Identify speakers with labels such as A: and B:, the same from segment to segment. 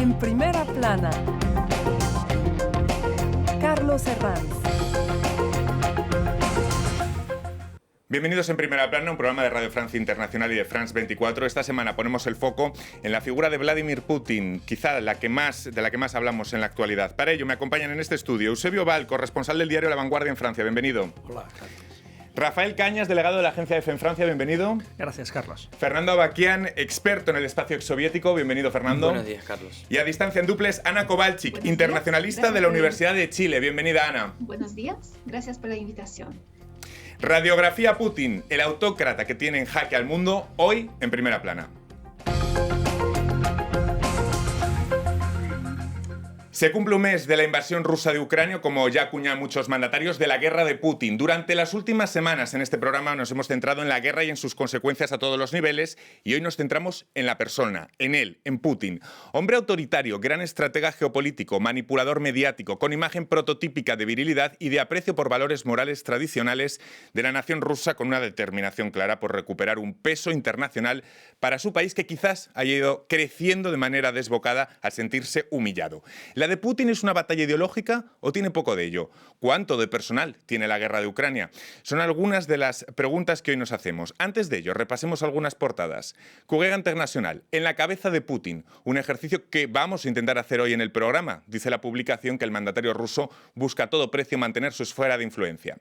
A: En primera plana, Carlos Herranz.
B: Bienvenidos en Primera Plana, un programa de Radio Francia Internacional y de France 24. Esta semana ponemos el foco en la figura de Vladimir Putin, quizá de la que más hablamos en la actualidad. Para ello me acompañan en este estudio Eusebio Val, corresponsal del diario La Vanguardia en Francia. Bienvenido.
C: Hola, gracias.
B: Rafael Cañas, delegado de la agencia EFE en Francia. Bienvenido.
C: Gracias, Carlos.
B: Fernando Abaquian, experto en el espacio exsoviético. Bienvenido, Fernando.
D: Buenos días, Carlos.
B: Y a distancia en duples, Ana Kowalczyk, internacionalista de la Universidad de Chile. Bienvenida, Ana.
E: Buenos días, gracias por la invitación.
B: Radiografía Putin, el autócrata que tiene en jaque al mundo, hoy en Primera Plana. Se cumple un mes de la invasión rusa de Ucrania, como ya acuñan muchos mandatarios, de la guerra de Putin. Durante las últimas semanas en este programa nos hemos centrado en la guerra y en sus consecuencias a todos los niveles, y hoy nos centramos en la persona, en él, en Putin. Hombre autoritario, gran estratega geopolítico, manipulador mediático, con imagen prototípica de virilidad y de aprecio por valores morales tradicionales de la nación rusa, con una determinación clara por recuperar un peso internacional para su país que quizás haya ido creciendo de manera desbocada al sentirse humillado. ¿La de Putin es una batalla ideológica o tiene poco de ello? ¿Cuánto de personal tiene la guerra de Ucrania? Son algunas de las preguntas que hoy nos hacemos. Antes de ello, repasemos algunas portadas. Kuguega Internacional, en la cabeza de Putin, un ejercicio que vamos a intentar hacer hoy en el programa. Dice la publicación que el mandatario ruso busca a todo precio mantener su esfera de influencia.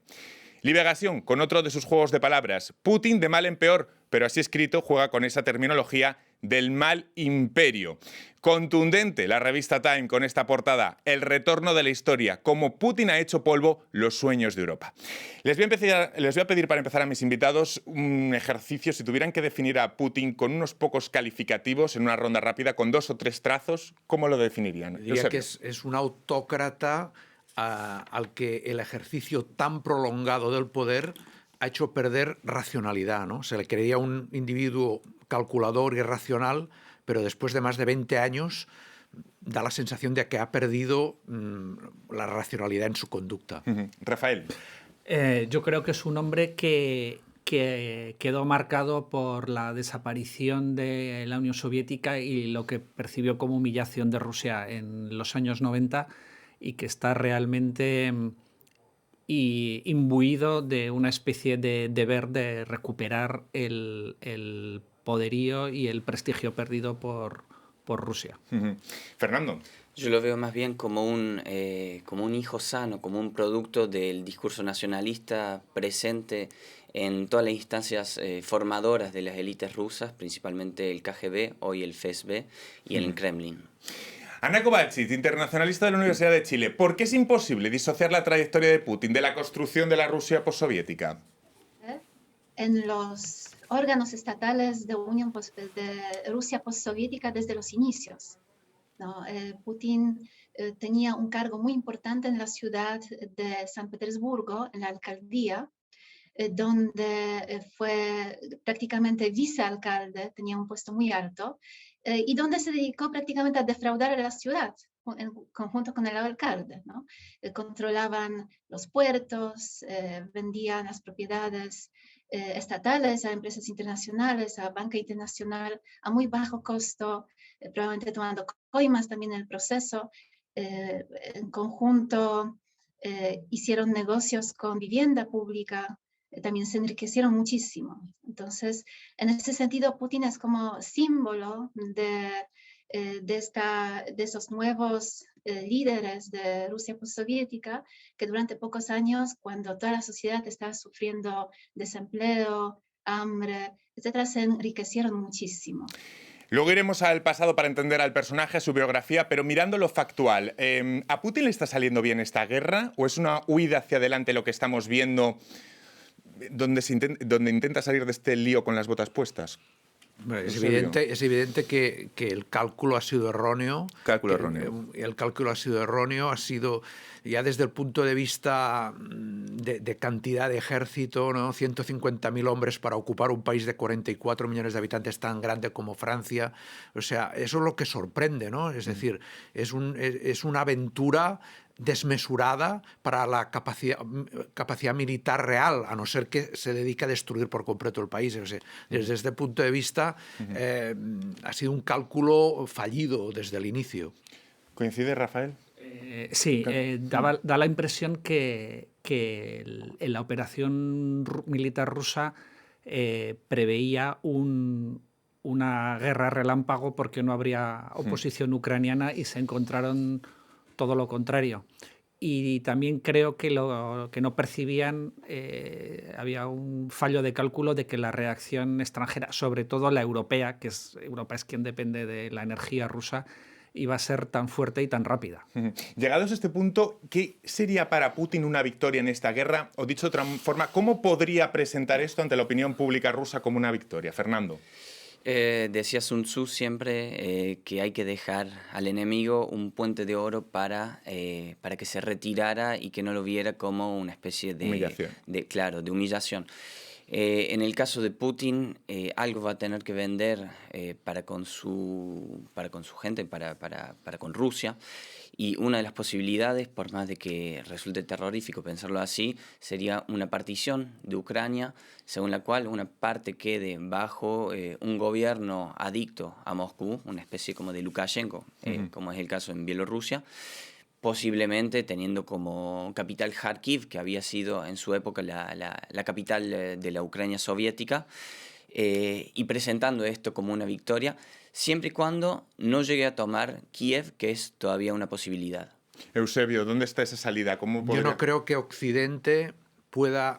B: Liberación, con otro de sus juegos de palabras. Putin de mal en peor, pero así escrito juega con esa terminología del mal imperio. Contundente la revista Time con esta portada, el retorno de la historia, cómo Putin ha hecho polvo los sueños de Europa. Les voy a pedir para empezar a mis invitados un ejercicio, si tuvieran que definir a Putin con unos pocos calificativos en una ronda rápida, con 2 o 3 trazos, ¿cómo lo definirían?
C: Diría que es un autócrata al que el ejercicio tan prolongado del poder ha hecho perder racionalidad, ¿no? Se le creía un individuo calculador y racional, pero después de más de 20 años da la sensación de que ha perdido la racionalidad en su conducta.
B: Rafael.
F: Yo creo que es un hombre que quedó marcado por la desaparición de la Unión Soviética y lo que percibió como humillación de Rusia en los años 90 y que está realmente imbuido de una especie de deber de recuperar el poderío y el prestigio perdido por Rusia.
B: Fernando.
D: Yo lo veo más bien como un hijo sano, como un producto del discurso nacionalista presente en todas las instancias formadoras de las élites rusas, principalmente el KGB, hoy el FSB y el Kremlin.
B: Ana Kowalczyk, internacionalista de la Universidad de Chile. ¿Por qué es imposible disociar la trayectoria de Putin de la construcción de la Rusia postsoviética?
E: En los órganos estatales de Rusia postsoviética desde los inicios, ¿no? Putin tenía un cargo muy importante en la ciudad de San Petersburgo, en la alcaldía, donde fue prácticamente vicealcalde, tenía un puesto muy alto, y donde se dedicó prácticamente a defraudar a la ciudad, en conjunto con el alcalde, ¿no? Controlaban los puertos, vendían las propiedades estatales a empresas internacionales, a banca internacional, a muy bajo costo, probablemente tomando coimas también en el proceso. En conjunto hicieron negocios con vivienda pública, también se enriquecieron muchísimo. Entonces, en ese sentido, Putin es como símbolo de esos nuevos líderes de Rusia postsoviética que durante pocos años, cuando toda la sociedad estaba sufriendo desempleo, hambre, etcétera, se enriquecieron muchísimo.
B: Luego iremos al pasado para entender al personaje, a su biografía, pero mirando lo factual, ¿a Putin le está saliendo bien esta guerra o es una huida hacia adelante lo que estamos viendo donde intenta salir de este lío con las botas puestas?
C: Es evidente que el cálculo ha sido erróneo. El cálculo ha sido erróneo, ha sido ya desde el punto de vista de cantidad de ejército, ¿no? 150.000 hombres para ocupar un país de 44 millones de habitantes tan grande como Francia. O sea, eso es lo que sorprende, ¿no? Es decir, es una aventura desmesurada para la capacidad militar real, a no ser que se dedique a destruir por completo el país. O sea, desde este punto de vista, ha sido un cálculo fallido desde el inicio.
B: ¿Coincide, Rafael?
F: Sí, da la impresión que en la operación militar rusa preveía una guerra relámpago porque no habría oposición ucraniana y se encontraron todo lo contrario. Y también creo que lo que no percibían, había un fallo de cálculo de que la reacción extranjera, sobre todo la europea, Europa es quien depende de la energía rusa, iba a ser tan fuerte y tan rápida.
B: Llegados a este punto, ¿qué sería para Putin una victoria en esta guerra? O dicho de otra forma, ¿cómo podría presentar esto ante la opinión pública rusa como una victoria? Fernando.
D: Decía Sun Tzu siempre que hay que dejar al enemigo un puente de oro para que se retirara y que no lo viera como una especie de
B: humillación.
D: De humillación. En el caso de Putin, algo va a tener que vender para con su gente, para con Rusia. Y una de las posibilidades, por más de que resulte terrorífico pensarlo así, sería una partición de Ucrania, según la cual una parte quede bajo un gobierno adicto a Moscú, una especie como de Lukashenko, como es el caso en Bielorrusia, posiblemente teniendo como capital Kharkiv, que había sido en su época la capital de la Ucrania soviética, y presentando esto como una victoria, siempre y cuando no llegue a tomar Kiev, que es todavía una posibilidad.
B: Eusebio, ¿dónde está esa salida? ¿Cómo podría...
C: Yo no creo que Occidente pueda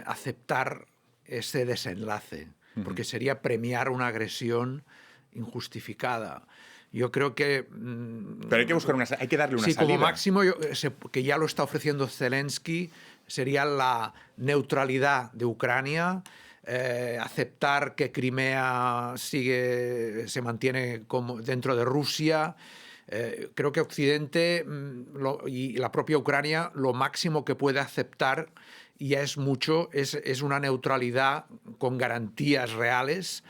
C: aceptar ese desenlace, porque sería premiar una agresión injustificada. Yo creo que...
B: Pero hay que buscar hay que darle una salida.
C: Sí, como máximo, que ya lo está ofreciendo Zelensky, sería la neutralidad de Ucrania, aceptar que Crimea se mantiene como dentro de Rusia. Creo que Occidente y la propia Ucrania lo máximo que puede aceptar, y ya es mucho, es una neutralidad con garantías reales,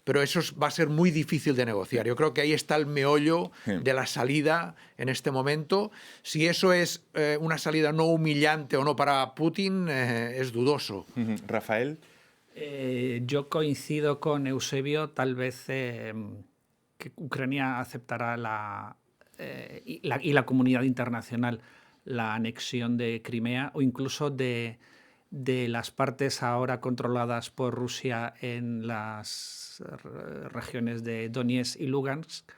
C: pero eso va a ser muy difícil de negociar. Yo creo que ahí está el meollo de la salida en este momento. Si eso es una salida no humillante o no para Putin, es dudoso.
B: Rafael.
F: Yo coincido con Eusebio, tal vez que Ucrania aceptará y la comunidad internacional la anexión de Crimea o incluso de las partes ahora controladas por Rusia en las regiones de Donetsk y Lugansk,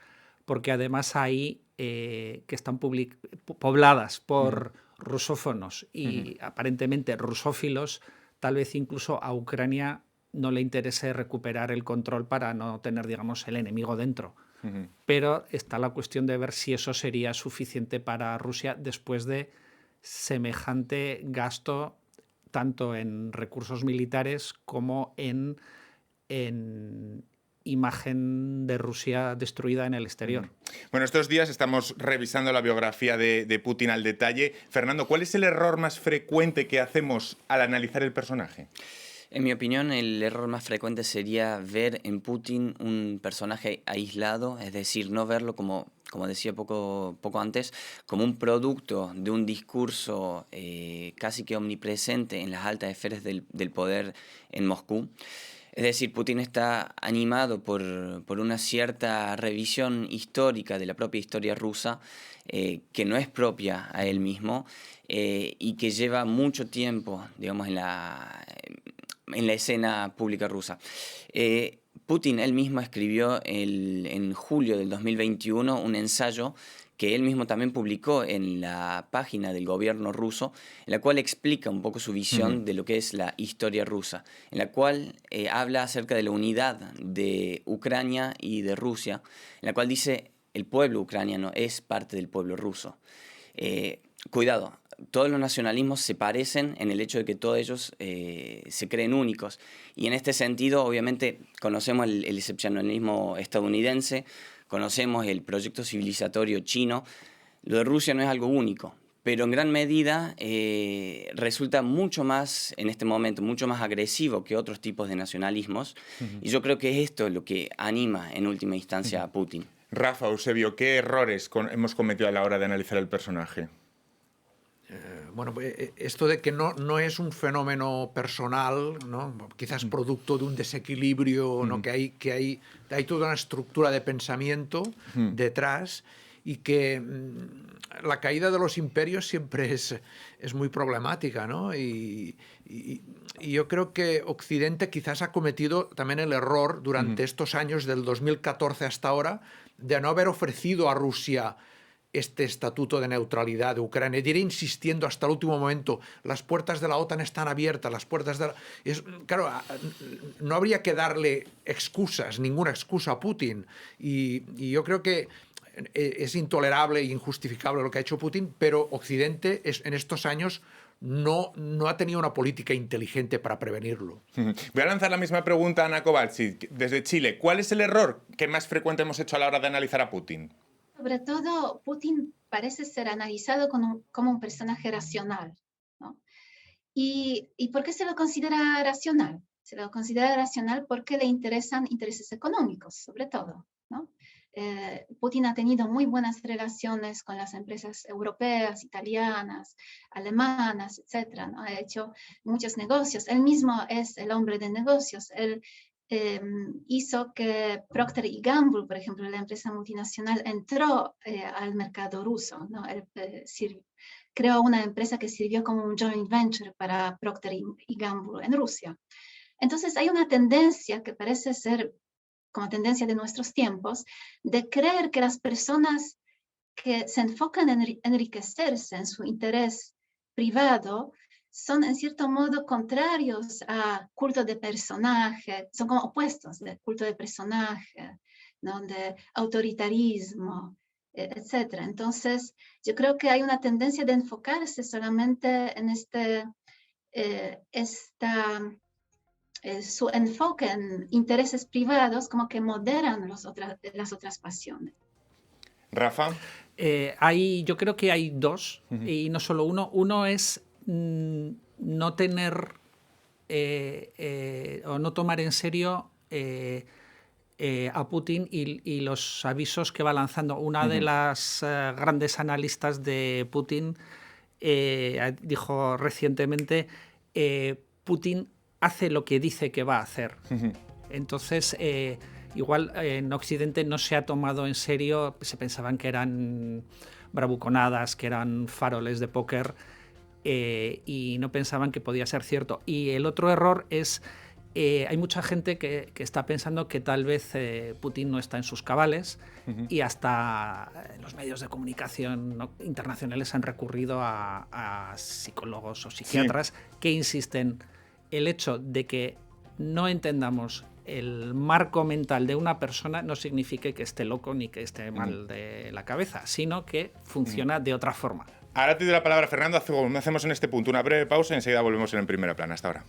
F: porque además ahí que están pobladas por rusófonos y aparentemente rusófilos, tal vez incluso a Ucrania no le interese recuperar el control para no tener, digamos, el enemigo dentro. Pero está la cuestión de ver si eso sería suficiente para Rusia después de semejante gasto tanto en recursos militares como en imagen de Rusia destruida en el exterior.
B: Bueno, estos días estamos revisando la biografía de Putin al detalle. Fernando, ¿cuál es el error más frecuente que hacemos al analizar el personaje?
D: En mi opinión, el error más frecuente sería ver en Putin un personaje aislado, es decir, no verlo como decía poco antes, como un producto de un discurso casi que omnipresente en las altas esferas del poder en Moscú. Es decir, Putin está animado por una cierta revisión histórica de la propia historia rusa, que no es propia a él mismo y que lleva mucho tiempo, digamos, en la escena pública rusa. Putin él mismo escribió en julio del 2021 un ensayo que él mismo también publicó en la página del gobierno ruso, en la cual explica un poco su visión de lo que es la historia rusa, en la cual habla acerca de la unidad de Ucrania y de Rusia, en la cual dice el pueblo ucraniano es parte del pueblo ruso. Cuidado, todos los nacionalismos se parecen en el hecho de que todos ellos se creen únicos. Y en este sentido, obviamente, conocemos el excepcionalismo estadounidense, conocemos el proyecto civilizatorio chino. Lo de Rusia no es algo único, pero en gran medida resulta mucho más, en este momento, mucho más agresivo que otros tipos de nacionalismos. Y yo creo que esto es lo que anima en última instancia a Putin.
B: Rafa, Eusebio, ¿qué errores hemos cometido a la hora de analizar el personaje?
C: Bueno, esto de que no es un fenómeno personal, ¿no? Quizás producto de un desequilibrio, ¿no? que hay toda una estructura de pensamiento detrás, y que la caída de los imperios siempre es muy problemática, ¿no? Y yo creo que Occidente quizás ha cometido también el error durante estos años, del 2014 hasta ahora, de no haber ofrecido a Rusia este estatuto de neutralidad de Ucrania, de ir insistiendo hasta el último momento. Las puertas de la OTAN están abiertas, las puertas de claro, no habría que darle excusas, ninguna excusa a Putin. Y yo creo que es intolerable e injustificable lo que ha hecho Putin, pero Occidente en estos años no ha tenido una política inteligente para prevenirlo.
B: Voy a lanzar la misma pregunta a Ana Kowalczyk, desde Chile. ¿Cuál es el error que más frecuente hemos hecho a la hora de analizar a Putin?
E: Sobre todo, Putin parece ser analizado como un personaje racional, ¿no? ¿Y por qué se lo considera racional? Se lo considera racional porque le interesan intereses económicos, sobre todo, ¿no? Putin ha tenido muy buenas relaciones con las empresas europeas, italianas, alemanas, etc., ¿no? Ha hecho muchos negocios. Él mismo es el hombre de negocios. Él hizo que Procter & Gamble, por ejemplo, la empresa multinacional, entró al mercado ruso, ¿no? Él creó una empresa que sirvió como un joint venture para Procter & Gamble en Rusia. Entonces hay una tendencia que parece ser como tendencia de nuestros tiempos, de creer que las personas que se enfocan en enriquecerse en su interés privado son en cierto modo contrarios a culto de personaje, son como opuestos del culto de personaje, ¿no? De autoritarismo, etc. Entonces, yo creo que hay una tendencia de enfocarse solamente en su enfoque en intereses privados, como que moderan las otras pasiones.
B: Rafa.
F: Yo creo que hay dos, y no solo uno. Uno es no tener o no tomar en serio a Putin y los avisos que va lanzando. Una de las grandes analistas de Putin dijo recientemente, Putin hace lo que dice que va a hacer. Entonces, igual en Occidente no se ha tomado en serio, se pensaban que eran bravuconadas, que eran faroles de póker, y no pensaban que podía ser cierto. Y el otro error es, hay mucha gente que está pensando que tal vez Putin no está en sus cabales, y hasta los medios de comunicación internacionales han recurrido a psicólogos o psiquiatras que insisten. El hecho de que no entendamos el marco mental de una persona no significa que esté loco ni que esté mal de la cabeza, sino que funciona de otra forma.
B: Ahora te doy la palabra, Fernando. Hacemos en este punto una breve pausa y enseguida volvemos en Primera Plana. Hasta ahora.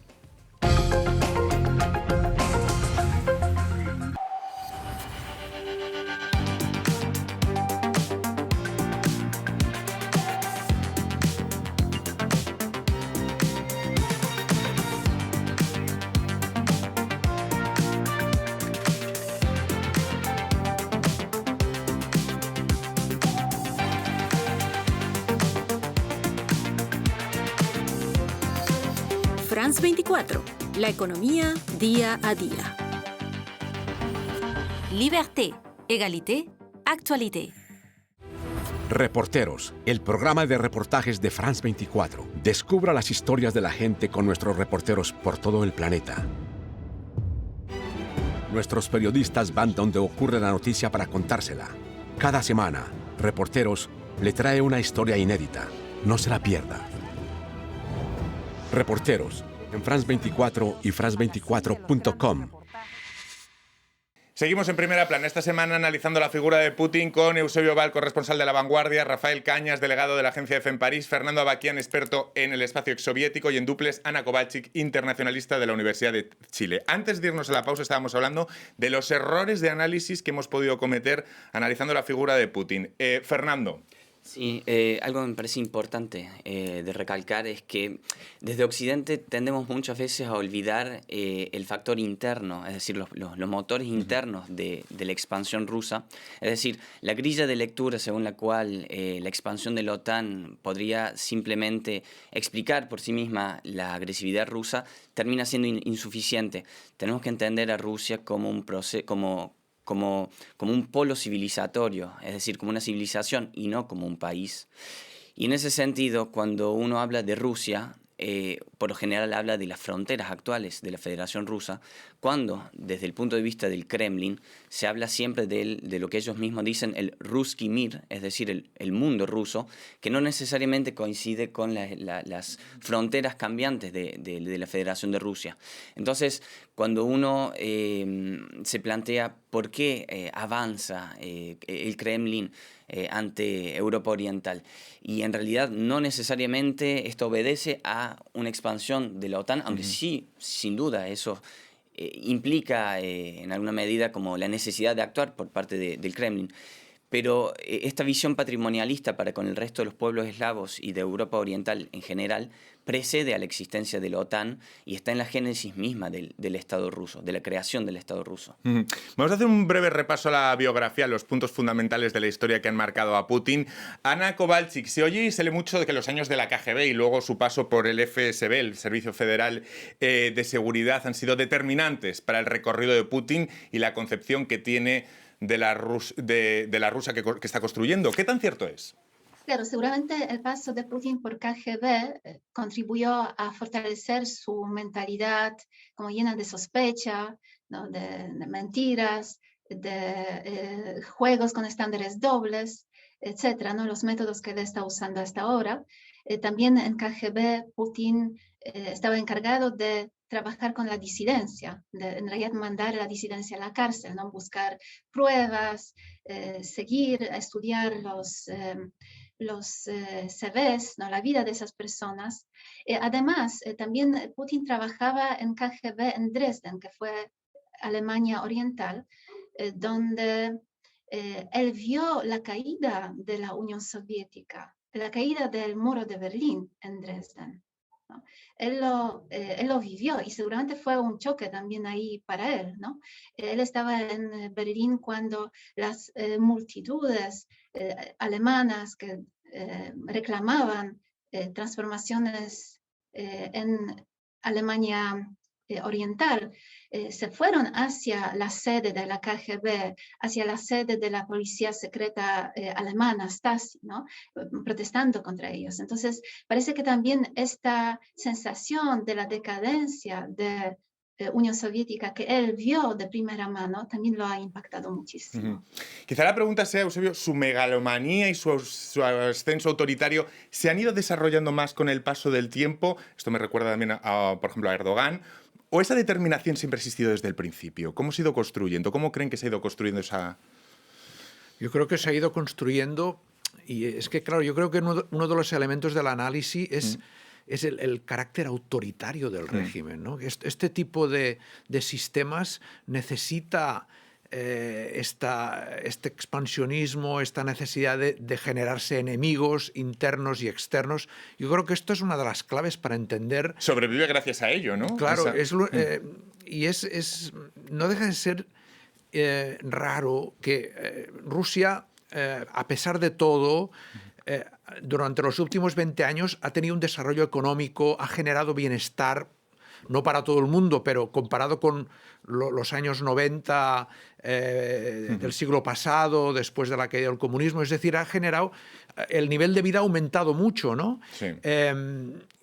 G: France 24, la economía día a día. Liberté, égalité, actualité.
H: Reporteros, el programa de reportajes de France 24. Descubra las historias de la gente con nuestros reporteros por todo el planeta. Nuestros periodistas van donde ocurre la noticia para contársela. Cada semana, Reporteros le trae una historia inédita. No se la pierda. Reporteros, en France 24 y france24.com.
B: Seguimos en Primera Plana esta semana analizando la figura de Putin con Eusebio Val, corresponsal de La Vanguardia, Rafael Cañas, delegado de la agencia EFE en París, Fernando Abaquian, experto en el espacio exsoviético, y en duples Ana Kowalczyk, internacionalista de la Universidad de Chile. Antes de irnos a la pausa estábamos hablando de los errores de análisis que hemos podido cometer analizando la figura de Putin. Fernando.
D: Sí, algo que me parece importante de recalcar es que desde Occidente tendemos muchas veces a olvidar el factor interno, es decir, los motores internos de la expansión rusa. Es decir, la grilla de lectura según la cual la expansión de la OTAN podría simplemente explicar por sí misma la agresividad rusa termina siendo insuficiente. Tenemos que entender a Rusia como un proceso, como un polo civilizatorio, es decir, como una civilización y no como un país. Y en ese sentido, cuando uno habla de Rusia, por lo general habla de las fronteras actuales de la Federación Rusa, cuando desde el punto de vista del Kremlin se habla siempre de lo que ellos mismos dicen el Ruski Mir, es decir, el mundo ruso, que no necesariamente coincide con las fronteras cambiantes de la Federación de Rusia. Entonces, cuando uno se plantea por qué avanza el Kremlin ante Europa Oriental, y en realidad no necesariamente esto obedece a una expansión de la OTAN, aunque sí, sin duda, eso implica en alguna medida como la necesidad de actuar por parte del Kremlin. Pero esta visión patrimonialista para con el resto de los pueblos eslavos y de Europa Oriental en general precede a la existencia de la OTAN y está en la génesis misma del Estado ruso, de la creación del Estado ruso.
B: Vamos a hacer un breve repaso a la biografía, los puntos fundamentales de la historia que han marcado a Putin. Ana Kovalchik, se oye y se lee mucho de que los años de la KGB y luego su paso por el FSB, el Servicio Federal de Seguridad, han sido determinantes para el recorrido de Putin y la concepción que tiene de la Rusia que está construyendo. ¿Qué tan cierto es?
E: Claro, seguramente el paso de Putin por KGB contribuyó a fortalecer su mentalidad como llena de sospecha, ¿no? de mentiras, de juegos con estándares dobles, etcétera, ¿no? Los métodos que él está usando hasta ahora. También en KGB Putin estaba encargado de trabajar con la disidencia, en realidad mandar a la disidencia a la cárcel, ¿no? Buscar pruebas, seguir, estudiar los CVs, ¿no? La vida de esas personas. Además, también Putin trabajaba en KGB en Dresden, que fue Alemania Oriental, donde él vio la caída de la Unión Soviética, la caída del muro de Berlín en Dresden. ¿No? Él lo vivió y seguramente fue un choque también ahí para él, ¿no? Él estaba en Berlín cuando las multitudes alemanas que reclamaban transformaciones en Alemania Oriental se fueron hacia la sede de la KGB, hacia la sede de la policía secreta alemana, Stasi, ¿no? Protestando contra ellos. Entonces, parece que también esta sensación de la decadencia de Unión Soviética que él vio de primera mano también lo ha impactado muchísimo.
B: Quizá la pregunta sea, Eusebio, ¿su megalomanía y su ascenso autoritario se han ido desarrollando más con el paso del tiempo? Esto me recuerda también, por ejemplo, a Erdogan. ¿O esa determinación siempre ha existido desde el principio? ¿Cómo se ha ido construyendo? ¿Cómo creen que se ha ido construyendo esa...?
C: Yo creo que se ha ido construyendo, y es que, claro, yo creo que uno de los elementos del análisis es el carácter autoritario del régimen, ¿no? Este tipo de sistemas necesita este expansionismo, esta necesidad de generarse enemigos internos y externos. Yo creo que esto es una de las claves para entender...
B: Sobrevive gracias a ello, ¿no?
C: Claro, no deja de ser raro que Rusia, a pesar de todo, durante los últimos 20 años ha tenido un desarrollo económico, ha generado bienestar, no para todo el mundo, pero comparado con los años 90 del siglo pasado, después de la caída del comunismo, es decir, ha generado, el nivel de vida ha aumentado mucho, ¿no? Sí.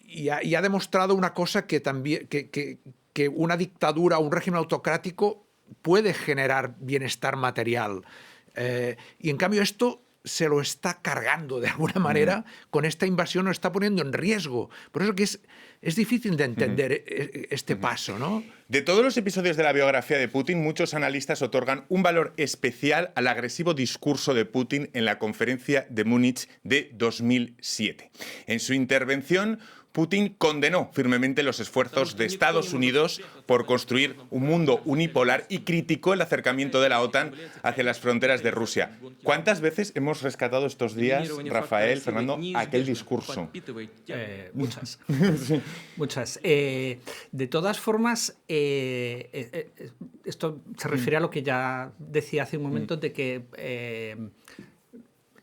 C: Y ha demostrado una cosa que también, que una dictadura, un régimen autocrático puede generar bienestar material. Y en cambio esto se lo está cargando de alguna manera, con esta invasión lo está poniendo en riesgo. Por eso que es difícil de entender este paso, ¿no?
B: De todos los episodios de la biografía de Putin, muchos analistas otorgan un valor especial al agresivo discurso de Putin en la conferencia de Múnich de 2007. En su intervención, Putin condenó firmemente los esfuerzos de Estados Unidos por construir un mundo unipolar y criticó el acercamiento de la OTAN hacia las fronteras de Rusia. ¿Cuántas veces hemos rescatado estos días, Rafael, Fernando, aquel discurso?
F: Muchas. Muchas. De todas formas, esto se refiere a lo que ya decía hace un momento, de que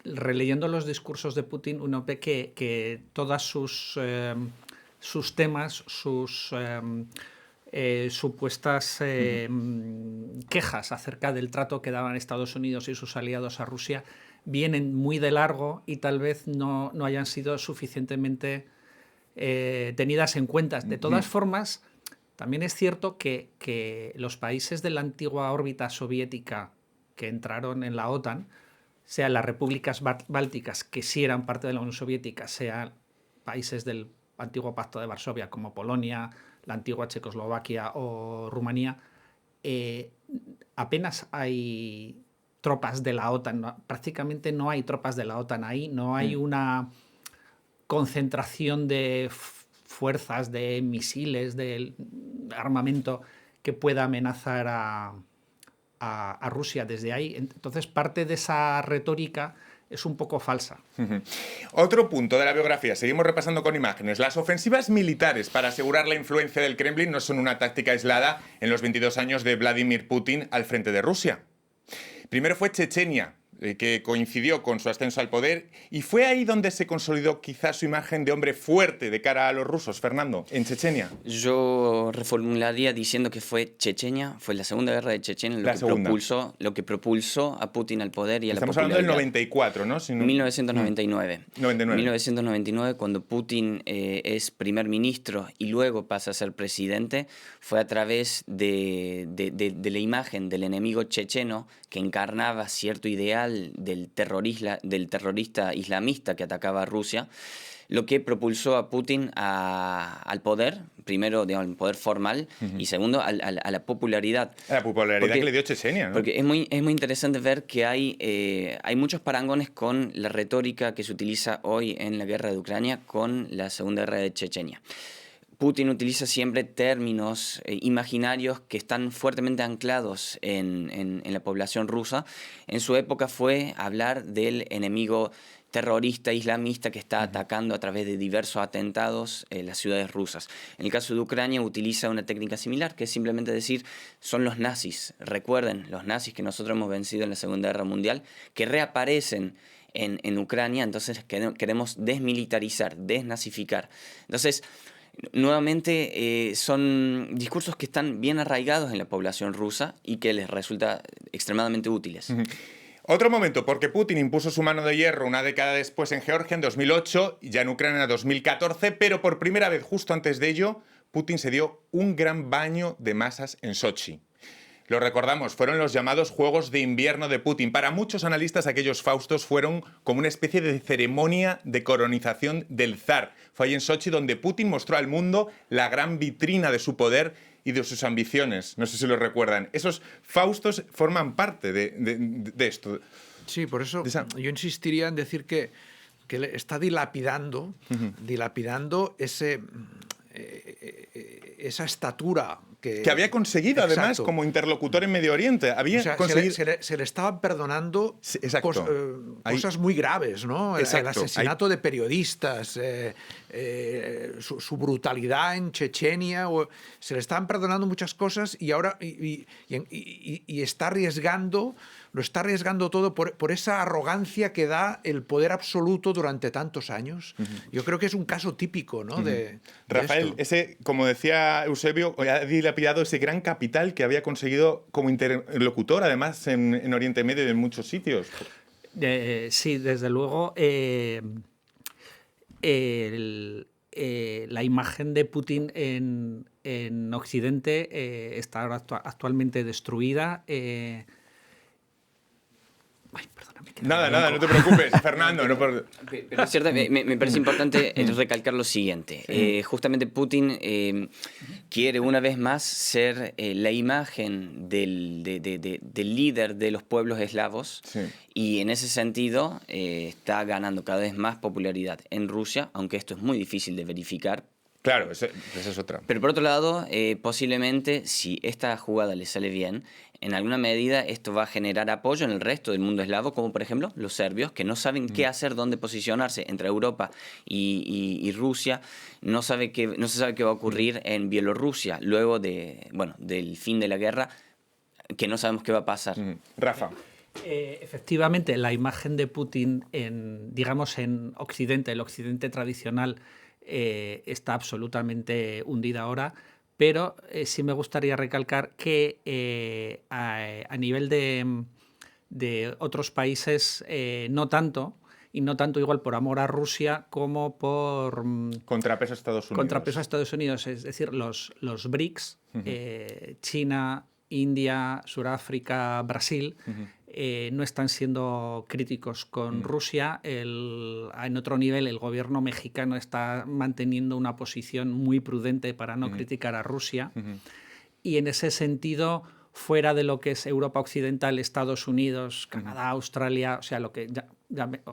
F: releyendo los discursos de Putin, uno ve que todas sus temas, sus supuestas quejas acerca del trato que daban Estados Unidos y sus aliados a Rusia vienen muy de largo y tal vez no hayan sido suficientemente tenidas en cuenta. De todas formas, también es cierto que los países de la antigua órbita soviética que entraron en la OTAN, sean las repúblicas bálticas, que sí eran parte de la Unión Soviética, sean países del antiguo Pacto de Varsovia, como Polonia, la antigua Checoslovaquia o Rumanía, apenas hay tropas de la OTAN, prácticamente no hay tropas de la OTAN ahí, no hay una concentración de fuerzas, de misiles, de armamento que pueda amenazar a Rusia desde ahí. Entonces, parte de esa retórica es un poco falsa.
B: Otro punto de la biografía, seguimos repasando con imágenes. Las ofensivas militares para asegurar la influencia del Kremlin no son una táctica aislada en los 22 años de Vladimir Putin al frente de Rusia. Primero fue Chechenia, que coincidió con su ascenso al poder, y fue ahí donde se consolidó quizás su imagen de hombre fuerte de cara a los rusos. Fernando, en Chechenia.
D: Yo reformularía diciendo que fue Chechenia, fue la Segunda Guerra de Chechenia lo que propulsó a Putin al poder y a la popularidad.
B: Estamos hablando del 94, ¿no?
D: 1999. 1999, cuando Putin es primer ministro y luego pasa a ser presidente, fue a través de la imagen del enemigo checheno que encarnaba cierto ideal del terrorista islamista que atacaba a Rusia, lo que propulsó a Putin al poder, primero, digamos, al poder formal, y segundo, a la popularidad.
B: A la popularidad que le dio Chechenia, ¿no?
D: Porque es muy interesante ver que hay muchos parangones con la retórica que se utiliza hoy en la guerra de Ucrania con la Segunda Guerra de Chechenia. Putin utiliza siempre términos imaginarios que están fuertemente anclados en la población rusa. En su época fue hablar del enemigo terrorista islamista que está atacando a través de diversos atentados las ciudades rusas. En el caso de Ucrania utiliza una técnica similar, que es simplemente decir, son los nazis. Recuerden, los nazis que nosotros hemos vencido en la Segunda Guerra Mundial, que reaparecen en Ucrania, entonces queremos desmilitarizar, desnazificar. Entonces, nuevamente, son discursos que están bien arraigados en la población rusa y que les resulta extremadamente útiles.
B: Otro momento, porque Putin impuso su mano de hierro una década después en Georgia, en 2008, y ya en Ucrania en 2014, pero por primera vez justo antes de ello, Putin se dio un gran baño de masas en Sochi. Lo recordamos, fueron los llamados Juegos de Invierno de Putin. Para muchos analistas, aquellos faustos fueron como una especie de ceremonia de coronización del zar. Fue ahí en Sochi donde Putin mostró al mundo la gran vitrina de su poder y de sus ambiciones. No sé si lo recuerdan. Esos faustos forman parte de esto.
C: Sí, por eso yo insistiría en decir que está dilapidando esa estatura que
B: había conseguido,
C: exacto,
B: además, como interlocutor en Medio Oriente. Había conseguido...
C: se le estaban perdonando cosas muy graves, ¿no? El asesinato de periodistas, su brutalidad en Chechenia, se le estaban perdonando muchas cosas y ahora está arriesgando, lo está arriesgando todo por esa arrogancia que da el poder absoluto durante tantos años. Yo creo que es un caso típico, ¿no? de
B: Rafael, ese, como decía Eusebio, ha dilapidado ese gran capital que había conseguido como interlocutor, además, en Oriente Medio y en muchos sitios.
F: Sí, desde luego. La imagen de Putin en Occidente está actualmente destruida. Ay, perdóname. que
B: Nada, no te preocupes, Fernando. No por...
D: Pero es cierto, me parece importante recalcar lo siguiente. Justamente Putin quiere una vez más ser la imagen del líder de los pueblos eslavos, y en ese sentido está ganando cada vez más popularidad en Rusia, aunque esto es muy difícil de verificar.
B: Claro, esa es otra.
D: Pero por otro lado, posiblemente, si esta jugada le sale bien, en alguna medida esto va a generar apoyo en el resto del mundo eslavo, como por ejemplo los serbios, que no saben qué hacer, dónde posicionarse entre Europa y Rusia. No se sabe qué va a ocurrir en Bielorrusia luego del fin de la guerra, que no sabemos qué va a pasar.
B: Rafa.
F: Efectivamente, la imagen de Putin en Occidente, el Occidente tradicional, está absolutamente hundida ahora, pero sí me gustaría recalcar que a nivel de otros países no tanto, y no tanto igual por amor a Rusia como por
B: contrapeso a Estados Unidos.
F: Contrapeso a Estados Unidos, es decir, los BRICS, China, India, Sudáfrica, Brasil, no están siendo críticos con Rusia. En otro nivel, el gobierno mexicano está manteniendo una posición muy prudente para no criticar a Rusia. Y en ese sentido, fuera de lo que es Europa Occidental, Estados Unidos, Canadá, Australia, o sea,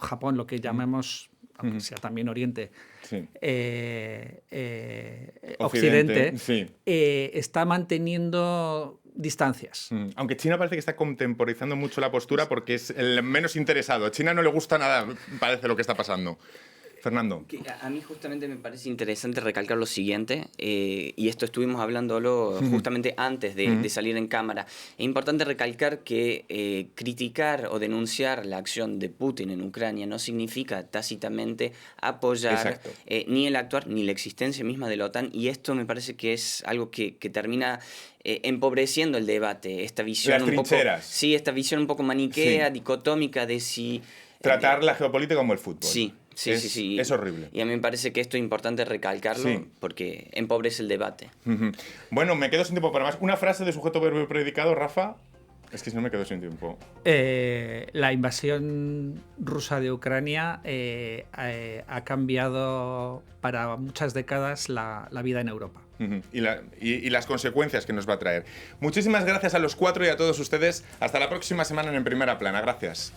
F: Japón, lo que llamemos, aunque sea también Oriente, Occidente, está manteniendo distancias.
B: Aunque China parece que está contemporizando mucho la postura porque es el menos interesado. A China no le gusta nada, parece, lo que está pasando. Fernando.
D: A mí justamente me parece interesante recalcar lo siguiente, y esto estuvimos hablándolo justamente antes de salir en cámara. Es importante recalcar que criticar o denunciar la acción de Putin en Ucrania no significa tácitamente apoyar ni el actuar ni la existencia misma de la OTAN, y esto me parece que es algo que termina empobreciendo el debate, esta visión esta visión un poco maniquea, dicotómica de si...
B: Tratar la geopolítica como el fútbol.
D: Sí.
B: Es horrible.
D: Y a mí me parece que esto es importante recalcarlo porque empobrece el debate.
B: Bueno, me quedo sin tiempo para más. Una frase de sujeto, verbo y predicado, Rafa. Es que si no me quedo sin tiempo.
F: La invasión rusa de Ucrania ha cambiado para muchas décadas la vida en Europa.
B: Y las consecuencias que nos va a traer. Muchísimas gracias a los cuatro y a todos ustedes. Hasta la próxima semana en Primera Plana. Gracias.